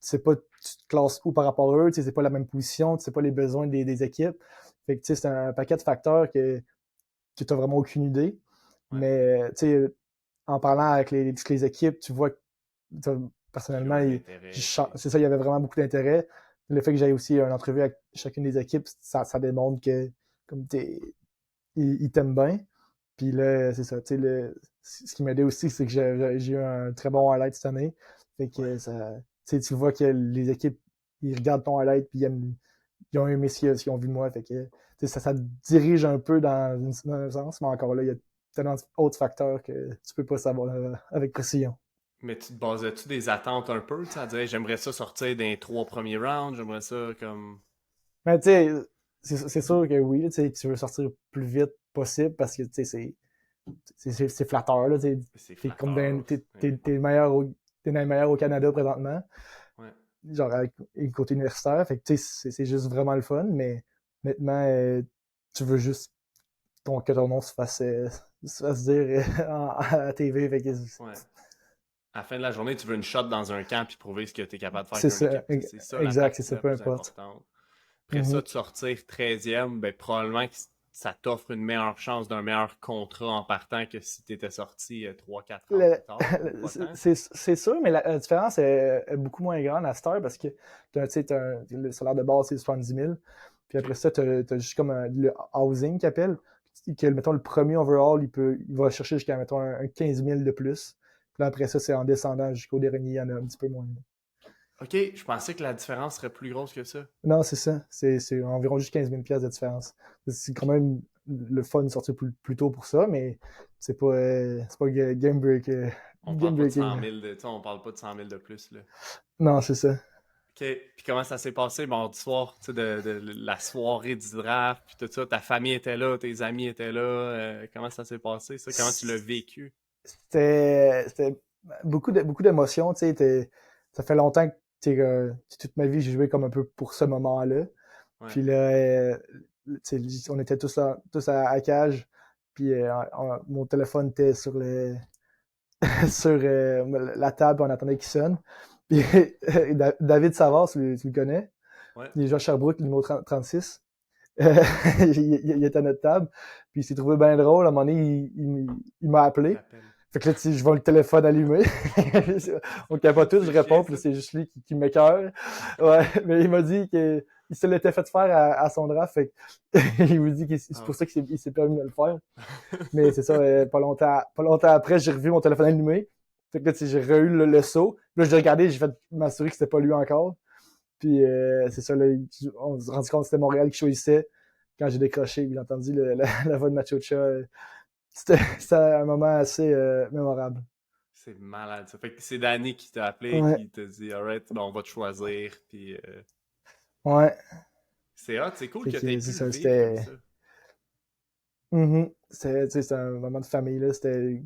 Speaker 2: sais pas, tu te classes où par rapport à eux. Tu sais pas la même position. Tu sais pas les besoins des équipes. Fait que, tu sais, c'est un paquet de facteurs que tu n'as vraiment aucune idée.
Speaker 1: Ouais.
Speaker 2: Mais, tu sais, en parlant avec toutes les équipes, tu vois que,
Speaker 1: Qu'il y a
Speaker 2: personnellement,
Speaker 1: un intérêt, tu sais.
Speaker 2: c'est ça, il y avait vraiment beaucoup d'intérêt. Le fait que j'aille aussi une entrevue avec chacune des équipes, ça démontre que comme ils t'aiment bien. Puis là, c'est ça. Ce qui m'a aidé aussi, c'est que j'ai eu un très bon highlight cette année. Fait
Speaker 1: Ouais.
Speaker 2: que tu vois que les équipes, ils regardent ton highlight puis ils ont aimé ce qu'ils ont vu de moi. Fait que ça te dirige un peu dans un sens, mais encore là, il y a tellement d'autres facteurs que tu peux pas savoir avec précision.
Speaker 1: Mais tu te basais-tu des attentes un peu, tu sais, à dire hey, j'aimerais ça sortir d'un 3 premiers rounds, j'aimerais ça comme.
Speaker 2: Mais tu sais, c'est sûr que oui, tu sais, tu veux sortir plus vite possible parce que tu sais, c'est flatteur, là,
Speaker 1: C'est
Speaker 2: t'es comme
Speaker 1: flatteur.
Speaker 2: t'es le meilleur t'es dans les meilleurs au Canada présentement,
Speaker 1: Ouais.
Speaker 2: genre avec une côté universitaire, fait que tu sais, c'est juste vraiment le fun, mais honnêtement, tu veux juste que ton nom se fasse dire à la TV, fait que
Speaker 1: Ouais. À la fin de la journée, tu veux une shot dans un camp puis prouver ce que tu es capable de faire
Speaker 2: c'est
Speaker 1: avec une
Speaker 2: ça,
Speaker 1: équipe. Tu sais, c'est ça la
Speaker 2: exact, c'est
Speaker 1: partie
Speaker 2: ça,
Speaker 1: la
Speaker 2: peu
Speaker 1: plus
Speaker 2: importe.
Speaker 1: importante. Après ça,
Speaker 2: Mhm.
Speaker 1: de sortir 13e, ben, probablement que ça t'offre une meilleure chance d'un meilleur contrat en partant que si tu étais sorti 3-4 rounds
Speaker 2: Le-
Speaker 1: plus tard, ou pas tant.
Speaker 2: c'est sûr, mais la différence est beaucoup moins grande à cette heure parce que tu sais, le salaire de base, c'est 70 000. Puis après
Speaker 1: OK.
Speaker 2: ça, tu as juste comme le housing qu'il appelle. Que, mettons, le premier overall, il va chercher jusqu'à, mettons, un 15 000 de plus. Puis là, après ça, c'est en descendant jusqu'au dernier, il y en a un petit peu moins.
Speaker 1: OK, je pensais que la différence serait plus grosse que ça.
Speaker 2: Non, c'est ça. C'est environ juste 15 000 de différence. C'est quand même le fun de sortir plus tôt pour ça, mais c'est pas
Speaker 1: On
Speaker 2: game
Speaker 1: parle pas de
Speaker 2: breaking,
Speaker 1: 100
Speaker 2: là.
Speaker 1: 000 de, tu sais, on parle pas de 100 000 de plus, là.
Speaker 2: Non, c'est ça.
Speaker 1: OK. Puis comment ça s'est passé mardi soir, tu sais, de la soirée du draft, puis tout ça, ta famille était là, tes amis étaient là, comment ça s'est passé, ça? Comment tu l'as vécu?
Speaker 2: C'était beaucoup d'émotions, tu sais. Ça fait longtemps que toute ma vie, j'ai joué comme un peu pour ce moment-là.
Speaker 1: Ouais.
Speaker 2: Puis là, tu sais, on était tous à cage. Puis mon téléphone était sur la table, on attendait qu'il sonne. Puis David Savard, tu le connais,
Speaker 1: Ouais.
Speaker 2: il est joueur à Sherbrooke, le numéro 36. Euh, il était à notre table, puis il s'est trouvé bien drôle. À un moment donné, il m'a
Speaker 1: Il
Speaker 2: appelé.
Speaker 1: t'appelle.
Speaker 2: Fait que là, tu sais, je vois le téléphone allumé. On capote tous, je
Speaker 1: C'est chiant,
Speaker 2: réponds, puis
Speaker 1: ça.
Speaker 2: là, c'est juste lui qui m'écoeure. Ouais, mais il m'a dit qu'il se l'était fait faire à son draft, fait que il me dit que c'est
Speaker 1: Ah
Speaker 2: pour ça qu'il s'est permis de le faire. Mais c'est ça,
Speaker 1: ouais.
Speaker 2: pas longtemps après, j'ai revu mon téléphone allumé. Fait que là, tu sais, j'ai re-eu le saut. Là, j'ai regardé, j'ai fait m'assurer que c'était pas lui encore. Puis c'est ça, là, on s'est rendu compte que c'était Montréal qui choisissait. Quand j'ai décroché, puis j'ai entendu la voix de Machocha. C'était un moment assez mémorable.
Speaker 1: C'est malade, ça. Fait que c'est Danny qui t'a appelé et
Speaker 2: Ouais,
Speaker 1: qui t'a dit, alright, ben, on va te choisir, puis
Speaker 2: ouais.
Speaker 1: c'est hot, c'est cool
Speaker 2: Fait
Speaker 1: que t'aies
Speaker 2: que c'est
Speaker 1: pu le
Speaker 2: ça,
Speaker 1: vivre comme
Speaker 2: c'était.
Speaker 1: ça.
Speaker 2: C'était un moment de famille, là. C'était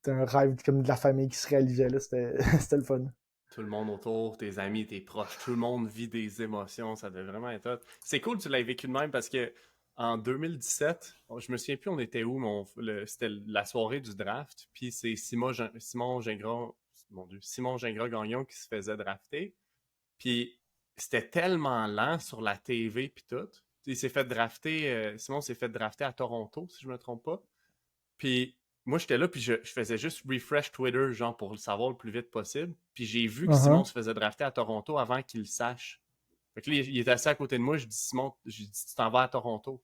Speaker 2: un rêve comme de la famille qui se réalisait, là. C'était le fun.
Speaker 1: Tout le monde autour, tes amis, tes proches, tout le monde vit des émotions, ça devait vraiment être hot. C'est cool que tu l'aies vécu de même parce que en 2017, je me souviens plus on était où, mais c'était la soirée du draft, puis c'est Simon Gingras, mon Dieu, Simon Gingras-Gagnon qui se faisait drafter, puis c'était tellement lent sur la TV puis tout. Il s'est fait drafter, Simon s'est fait drafter à Toronto, si je me trompe pas. Puis moi, j'étais là, puis je faisais juste refresh Twitter, genre, pour le savoir le plus vite possible. Puis j'ai vu que Simon
Speaker 2: Uh-huh.
Speaker 1: se faisait drafter à Toronto avant qu'il le sache. Fait que là, il était assis à côté de moi, je dis, Simon, je dis, tu t'en vas à Toronto.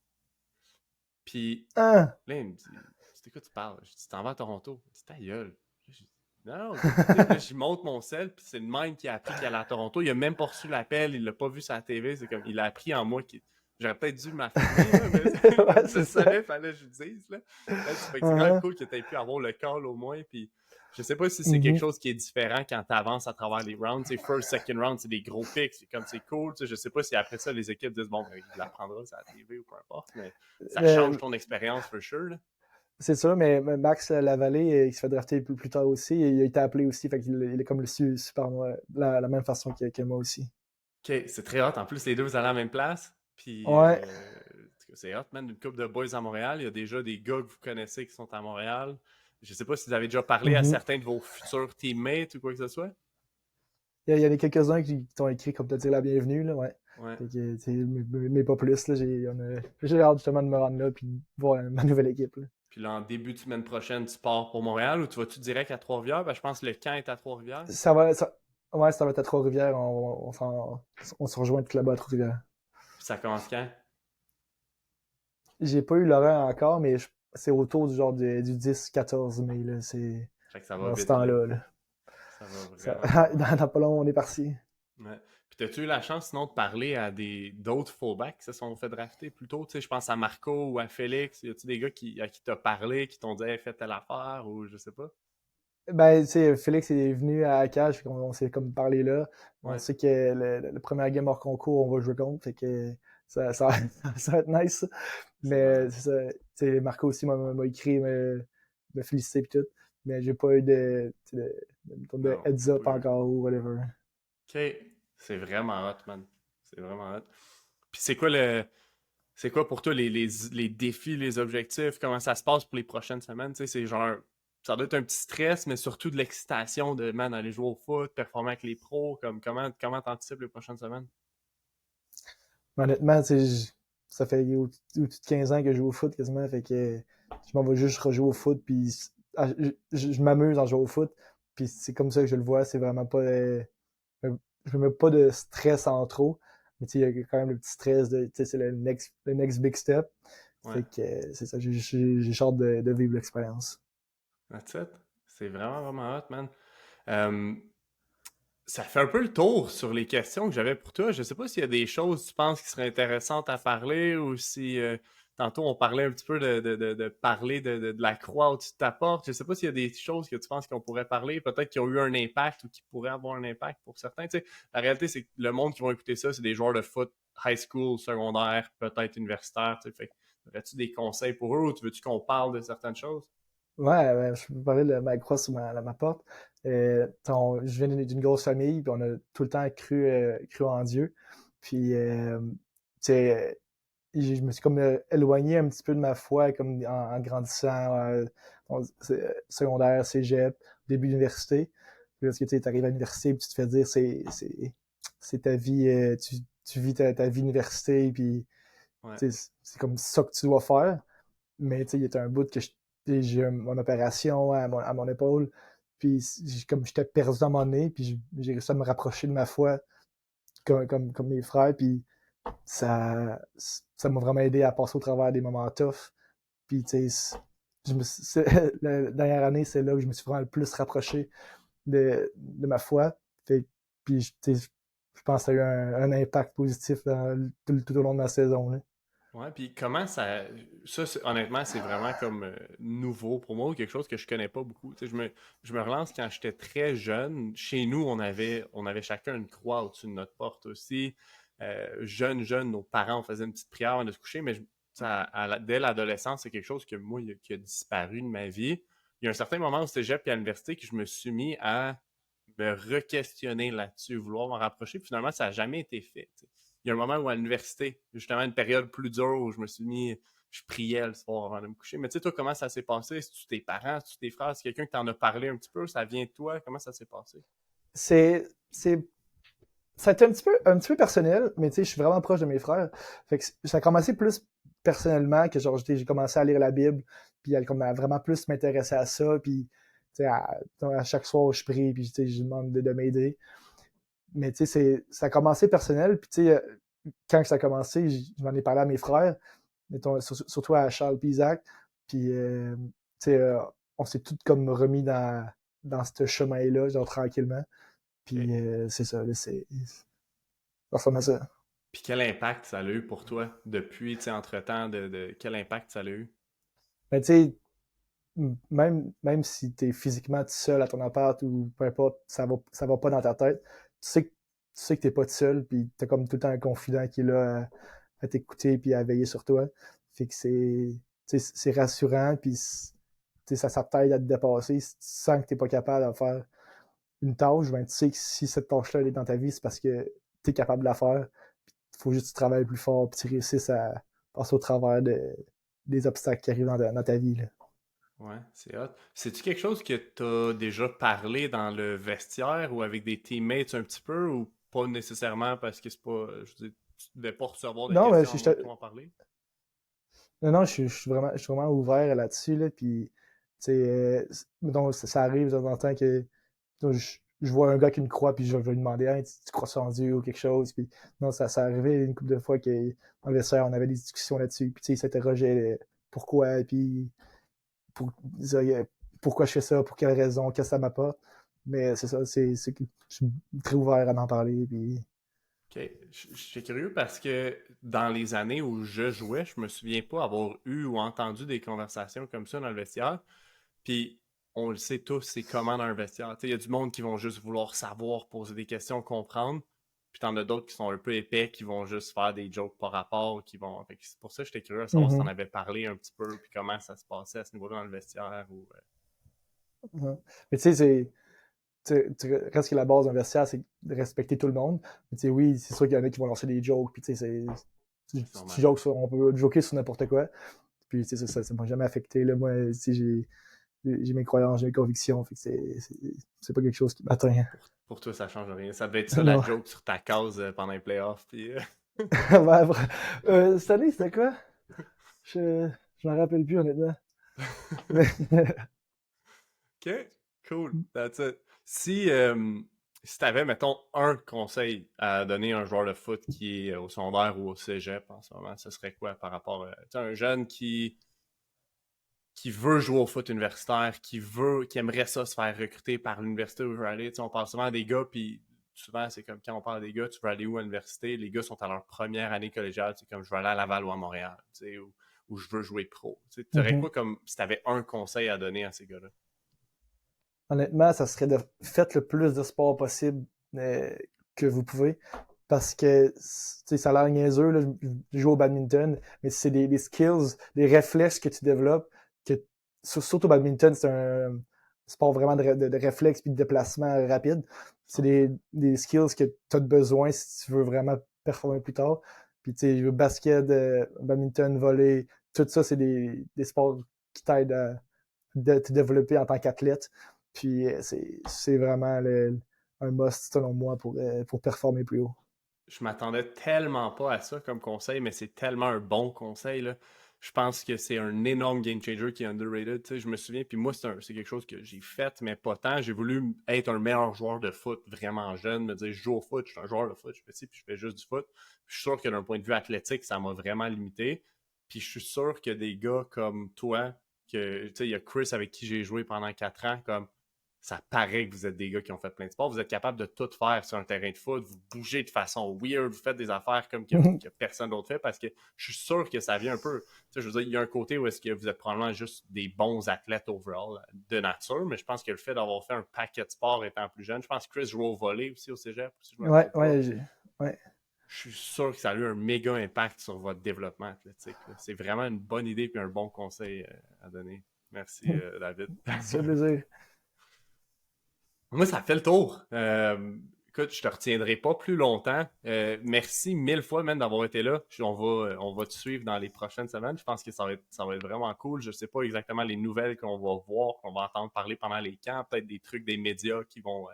Speaker 1: Puis
Speaker 2: Ah!
Speaker 1: là, il me dit, c'est quoi tu parles? Je dis, tu t'en vas à Toronto. Il dit, ta gueule. Je dis, non, non, j'ai écouté. Puis là, je monte mon sel, puis c'est le même qui a appris qu'il allait à Toronto. Il a même pas reçu l'appel, il l'a pas vu sur la TV. C'est comme, il a appris en moi. J'aurais peut-être dû m'affirmer, là, mais
Speaker 2: Ouais,
Speaker 1: je
Speaker 2: c'est
Speaker 1: le
Speaker 2: ça.
Speaker 1: savais, fallait que je le dise. Là. Fait que c'est quand même
Speaker 2: Uh-huh.
Speaker 1: cool que tu aies pu avoir le call au moins. Puis je sais pas si c'est quelque
Speaker 2: Mhm.
Speaker 1: chose qui est différent quand tu avances à travers les rounds. C'est first, second round, c'est des gros picks. C'est comme c'est cool. Je sais pas si après ça, les équipes disent bon, ben, il l'apprendra sur la TV ou peu importe, mais ça change
Speaker 2: Euh,
Speaker 1: ton expérience for sure. Là.
Speaker 2: c'est sûr, mais Max Lavallée, il se fait drafter plus tard aussi. Et il a été appelé aussi, fait qu'il est comme le su par moi, la même façon que moi aussi.
Speaker 1: Ok, c'est très hot. En plus, les deux, vous allez à la même place. Puis,
Speaker 2: Ouais.
Speaker 1: c'est hot, man. Une couple de boys à Montréal. Il y a déjà des gars que vous connaissez qui sont à Montréal. Je sais pas si vous avez déjà parlé à
Speaker 2: Mhm.
Speaker 1: certains de vos futurs teammates ou quoi que ce soit.
Speaker 2: Il y en a quelques-uns qui t'ont écrit comme te dire la bienvenue, là, ouais.
Speaker 1: Ouais.
Speaker 2: Fait que, mais pas plus, là. J'ai hâte justement de me rendre là puis de voir ma nouvelle équipe, là.
Speaker 1: Puis là, en début de semaine prochaine, tu pars pour Montréal ou tu vas-tu direct à Trois-Rivières? Ben, je pense que le camp est à Trois-Rivières.
Speaker 2: Ouais, ça va être à Trois-Rivières. On se rejoint tout là-bas à Trois-Rivières.
Speaker 1: Puis ça commence quand?
Speaker 2: J'ai pas eu l'horaire encore, mais c'est autour du 10-14 mai, là. C'est
Speaker 1: Fait que ça va
Speaker 2: dans ce
Speaker 1: vite, là.
Speaker 2: temps-là, là.
Speaker 1: Ça va
Speaker 2: Ça,
Speaker 1: vraiment, vraiment vite.
Speaker 2: dans pas long, on est parti.
Speaker 1: Ouais. Puis t'as-tu eu la chance sinon de parler à d'autres fullbacks qui se sont fait drafter plus tôt? Tu sais, je pense à Marco ou à Félix. Y a-tu des gars à qui t'as parlé, qui t'ont dit hey, fais telle affaire ou je sais pas?
Speaker 2: Ben, tu sais, Félix est venu à la cage, fait qu'on on s'est comme parlé là. On
Speaker 1: Ouais.
Speaker 2: sait que le premier game hors concours, on va jouer contre, fait que ça, ça va être nice.
Speaker 1: C'est
Speaker 2: Mais
Speaker 1: malade.
Speaker 2: c'est ça, tu sais, Marco aussi m'a écrit, me féliciter et tout. Mais j'ai pas eu de
Speaker 1: Non,
Speaker 2: heads
Speaker 1: t'as pas
Speaker 2: up
Speaker 1: eu.
Speaker 2: encore ou whatever.
Speaker 1: OK. C'est vraiment hot, man. C'est vraiment hot. Puis c'est quoi pour toi les défis, les objectifs? Comment ça se passe pour les prochaines semaines? Tu sais, c'est genre. Ça doit être un petit stress, mais surtout de l'excitation de man, aller jouer au foot, performer avec les pros. Comme comment t'anticipes les prochaines semaines?
Speaker 2: Mais honnêtement, tu sais, ça fait au-dessus de 15 ans que je joue au foot quasiment, fait que je m'en vais juste rejouer au foot, puis je m'amuse en jouant au foot, puis c'est comme ça que je le vois, c'est vraiment pas... je me mets pas de stress en trop, mais tu sais, il y a quand même le petit stress de, tu sais, c'est le next big step,
Speaker 1: Ouais.
Speaker 2: fait que c'est ça, j'ai hâte de vivre l'expérience.
Speaker 1: That's it. C'est vraiment, vraiment hot, man. Euh, Ça fait un peu le tour sur les questions que j'avais pour toi. Je sais pas s'il y a des choses que tu penses qui seraient intéressantes à parler ou si tantôt on parlait un petit peu de parler de la croix au-dessus de ta porte. Je sais pas s'il y a des choses que tu penses qu'on pourrait parler, peut-être qui ont eu un impact ou qui pourraient avoir un impact pour certains. Tu sais, la réalité, c'est que le monde qui va écouter ça, c'est des joueurs de foot high school, secondaire, peut-être universitaire. Tu sais, fait aurais-tu des conseils pour eux ou tu veux-tu qu'on parle de certaines choses?
Speaker 2: Ouais, ouais, je peux parler de ma croix sur ma porte. Je viens d'une grosse famille, puis on a tout le temps cru en Dieu. Puis, tu sais, je me suis comme éloigné un petit peu de ma foi comme en grandissant, secondaire, cégep, début d'université. Puis parce que tu arrives à l'université, puis tu te fais dire c'est ta vie, tu vis ta vie université, puis
Speaker 1: Ouais.
Speaker 2: c'est comme ça que tu dois faire. Mais tu sais, il y a un bout que j'ai eu mon opération à mon épaule, puis comme j'étais perdu à un moment donné, puis j'ai réussi à me rapprocher de ma foi comme mes frères, puis ça m'a vraiment aidé à passer au travers des moments toughs. Puis tu sais, la dernière année, c'est là que je me suis vraiment le plus rapproché de ma foi. Fait, puis tu sais, je pense que ça a eu un impact positif tout au long de ma saison. Là.
Speaker 1: Ouais, puis comment ça honnêtement, c'est vraiment comme nouveau pour moi ou quelque chose que je connais pas beaucoup. Tu sais, je me relance quand j'étais très jeune. Chez nous, on avait chacun une croix au-dessus de notre porte aussi. Jeune, nos parents, on faisait une petite prière avant de se coucher, mais dès l'adolescence, c'est quelque chose que moi, qui a disparu de ma vie. Il y a un certain moment au cégep et à l'université que je me suis mis à me re-questionner là-dessus, vouloir m'en rapprocher. Puis finalement, ça n'a jamais été fait. Tu sais. Il y a un moment où à l'université, justement une période plus dure où je me suis mis, je priais le soir avant de me coucher. Mais tu sais, toi, comment ça s'est passé? C'est-tu tes parents, c'est-tu tes frères, c'est quelqu'un qui t'en a parlé un petit peu? Ça vient de toi? Comment ça s'est passé?
Speaker 2: C'est ça a été un petit peu personnel, mais tu sais, je suis vraiment proche de mes frères. Fait que ça a commencé plus personnellement que genre j'ai commencé à lire la Bible, puis elle comme à vraiment plus m'intéresser à ça, puis tu sais à chaque soir je prie, puis tu sais je demande de m'aider. Mais tu sais ça a commencé personnel, puis tu sais quand ça a commencé, je m'en ai parlé à mes frères, mettons, surtout à Charles et Isaac, puis tu sais on s'est tous comme remis dans ce chemin-là, genre tranquillement.
Speaker 1: OK.
Speaker 2: Puis c'est ça, là, ça ressemble à ça.
Speaker 1: Puis quel impact ça a eu pour toi depuis, tu sais, entre-temps, quel impact ça a eu?
Speaker 2: Mais tu sais, même si tu es physiquement tout seul à ton appart ou peu importe, ça va pas dans ta tête, tu sais que t'es pas tout seul, puis t'as comme tout le temps un confident qui est là à t'écouter puis à veiller sur toi. Fait que c'est rassurant, puis tu sais, ça t'aide à te dépasser. Si tu sens que t'es pas capable de faire une tâche, ben tu sais que si cette tâche-là elle est dans ta vie, c'est parce que tu es capable de la faire. Il faut juste que tu travailles plus fort, puis tu réussisses à passer au travers des obstacles qui arrivent dans ta vie. Là.
Speaker 1: Ouais, c'est hot. C'est-tu quelque chose que t'as déjà parlé dans le vestiaire ou avec des teammates un petit peu ou pas nécessairement parce que c'est pas, je veux dire, tu devais pas recevoir de
Speaker 2: Non, mais
Speaker 1: questions à moins que toi en parler?
Speaker 2: non, je suis vraiment ouvert là-dessus, là, puis, tu sais, mettons, ça arrive de temps en temps que mettons, je vois un gars qui me croit, puis je vais lui demander, hey, tu crois ça en Dieu ou quelque chose, puis non, ça arrivait une couple de fois que dans le vestiaire, on avait des discussions là-dessus, puis tu sais, il s'interrogeait pourquoi, puis pour, il disait, pourquoi je fais ça, pour quelle raison, qu'est-ce que ça m'apporte, mais c'est ça, c'est que je suis très ouvert à en parler, puis...
Speaker 1: Ok, je suis curieux parce que dans les années où je jouais, je me souviens pas avoir eu ou entendu des conversations comme ça dans le vestiaire. Puis on le sait tous, c'est comment dans un vestiaire. Tu sais, il y a du monde qui vont juste vouloir savoir, poser des questions, comprendre. Puis t'en as d'autres qui sont un peu épais, qui vont juste faire des jokes par rapport, qui vont. Fait que c'est pour ça que j'étais curieux de savoir si t'en
Speaker 2: Mhm.
Speaker 1: avais parlé un petit peu, puis comment ça se passait à ce niveau-là dans le vestiaire.
Speaker 2: Ouais. Mais tu sais, reste que la base d'un vestiaire, c'est de respecter tout le monde. Mais tu sais, oui, c'est sûr qu'il y en a qui vont lancer des jokes, puis tu sais,
Speaker 1: C'est
Speaker 2: tu
Speaker 1: normal.
Speaker 2: jokes on peut joker sur n'importe quoi. Puis tu sais, ça m'a jamais affecté. Là. Moi, tu sais, j'ai mes croyances, j'ai mes convictions, fait que c'est pas quelque chose qui m'atteint.
Speaker 1: Pour toi, ça change rien. Ça devait être ça la
Speaker 2: Non.
Speaker 1: joke sur ta case pendant les playoffs. Puis,
Speaker 2: Ouais, cette année, c'était quoi? Je, je m'en rappelle plus, honnêtement. Mais,
Speaker 1: Ok, cool. That's it. Si tu avais, mettons, un conseil à donner à un joueur de foot qui est au secondaire ou au cégep en ce moment, ce serait quoi par rapport à tu sais, un jeune qui veut jouer au foot universitaire, qui aimerait ça se faire recruter par l'université où il veut aller. Tu sais, on parle souvent à des gars, puis souvent, c'est comme quand on parle des gars, tu veux aller où à l'université? Les gars sont à leur première année collégiale, c'est comme je veux aller à Laval ou à Montréal, tu sais, ou je veux jouer pro. Tu aurais
Speaker 2: Mhm.
Speaker 1: quoi comme si tu avais un conseil à donner à ces gars-là?
Speaker 2: Honnêtement, ça serait de faites le plus de sport possible que vous pouvez. Parce que, tu sais, ça a l'air niaiseux, là, je joue au badminton, mais c'est des skills, des réflexes que tu développes, que, surtout au badminton, c'est un sport vraiment de réflexes puis de déplacement rapide. C'est
Speaker 1: 100%.
Speaker 2: des skills que tu as besoin si tu veux vraiment performer plus tard. Puis, tu sais, basket, badminton, volley, tout ça, c'est des sports qui t'aident à te développer en tant qu'athlète. Puis, c'est vraiment un must, selon moi, pour performer plus haut.
Speaker 1: Je m'attendais tellement pas à ça comme conseil, mais c'est tellement un bon conseil, là. Je pense que c'est un énorme game changer qui est underrated. Tu sais, je me souviens, puis moi, c'est quelque chose que j'ai fait, mais pas tant. J'ai voulu être un meilleur joueur de foot vraiment jeune, me dire, je joue au foot, je suis un joueur de foot, je suis petit, puis je fais juste du foot. Puis je suis sûr que d'un point de vue athlétique, ça m'a vraiment limité. Puis je suis sûr que des gars comme toi, que, tu sais, il y a Chris avec qui j'ai joué pendant 4 ans, comme ça paraît que vous êtes des gars qui ont fait plein de sports. Vous êtes capable de tout faire sur un terrain de foot. Vous bougez de façon weird. Vous faites des affaires comme que personne d'autre fait parce que je suis sûr que ça vient un peu. Tu sais, je veux dire, il y a un côté où est-ce que vous êtes probablement juste des bons athlètes overall de nature, mais je pense que le fait d'avoir fait un paquet de sports étant plus jeune, je pense que Chris joue au volley aussi au cégep, si je ne me
Speaker 2: Ouais,
Speaker 1: trompe pas.
Speaker 2: ouais, ouais.
Speaker 1: Je suis sûr que ça a eu un méga impact sur votre développement athlétique. Là. C'est vraiment une bonne idée et un bon conseil à donner. Merci, David.
Speaker 2: Ça fait plaisir.
Speaker 1: Moi, ça fait le tour. Écoute, je te retiendrai pas plus longtemps. Merci 1000 fois même d'avoir été là. On va te suivre dans les prochaines semaines. Je pense que ça va être vraiment cool. Je sais pas exactement les nouvelles qu'on va voir, qu'on va entendre parler pendant les camps. Peut-être des trucs des médias qui vont...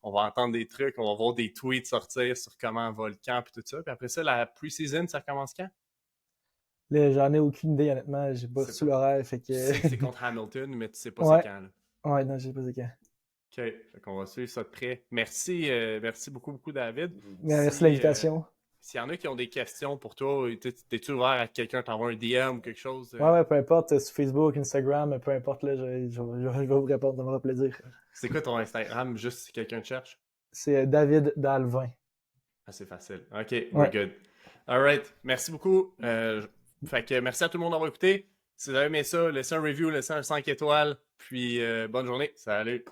Speaker 1: on va entendre des trucs, on va voir des tweets sortir sur comment va le camp et tout ça. Puis après ça, la pre-season, ça commence quand?
Speaker 2: Là, j'en ai aucune idée, honnêtement. J'ai pas
Speaker 1: C'est
Speaker 2: reçu
Speaker 1: pas...
Speaker 2: l'horaire, fait
Speaker 1: Tu
Speaker 2: que.
Speaker 1: sais que c'est contre Hamilton, mais tu sais pas c'est
Speaker 2: Ouais,
Speaker 1: quand, là.
Speaker 2: ouais, non, j'ai pas de quand.
Speaker 1: OK. Fait qu'on va suivre ça de près. Merci, merci beaucoup, beaucoup, David.
Speaker 2: Merci de
Speaker 1: Si,
Speaker 2: l'invitation.
Speaker 1: s'il y en a qui ont des questions pour toi, t'es-tu ouvert à quelqu'un t'envoie un DM ou quelque chose?
Speaker 2: Ouais, ouais, peu importe, sur Facebook, Instagram, peu importe, là, je vais vous répondre, ça me fera plaisir.
Speaker 1: C'est quoi ton Instagram, juste si quelqu'un te cherche?
Speaker 2: C'est David Dalvin.
Speaker 1: Ah, c'est facile. OK, we're
Speaker 2: Ouais.
Speaker 1: good. All right. Merci beaucoup. Fait que merci à tout le monde d'avoir écouté. Si vous avez aimé ça, laissez un review, laissez un 5 étoiles. Puis bonne journée. Salut.